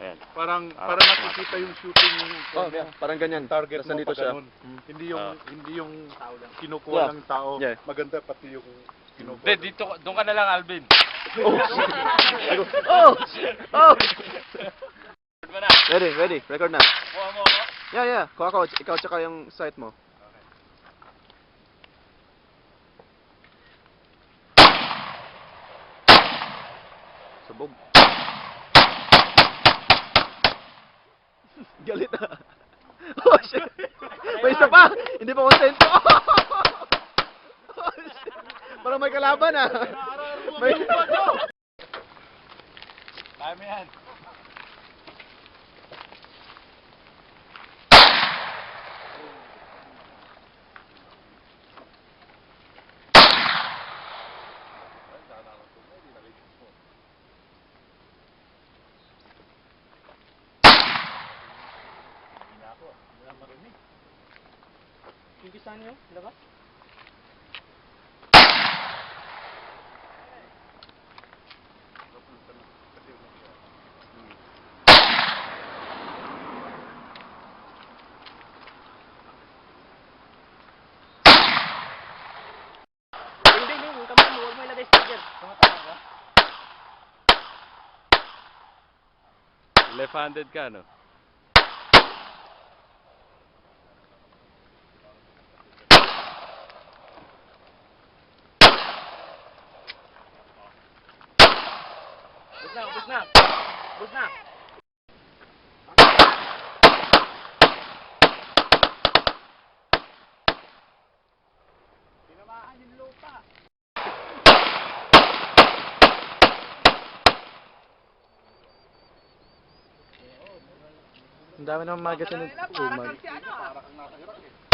Ayan. Parang nakikita yung shooting yung Oh, yeah. Parang ganyan. target Tapos mo nandito pa siya. ganun. Hindi yung kinukuha Yeah. ng tao. Yeah. Maganda pati yung kinukuha. Hindi, dito, doon ka na lang, Alvin. Oh! Oh! Oh! Ready. Record na. Kuha mo ako. Yeah. Kuha ko. Ikaw tsaka yung site mo. Sabog. Galit na. Oh shit! May isa pa! Hindi pa kontento. Oh shit! Parang may kalaban ah. May... Kaya mo yan. Kikisan nyo? Labas? Hindi, yung kamay mo, huwag mo ilagay sticker. Tumatama ka? Left-handed ka, no? Bus na. Bus na. Tinamaan yung lupa. Ang dami naman magasin ng umag. Parang kang nasa Iraq eh.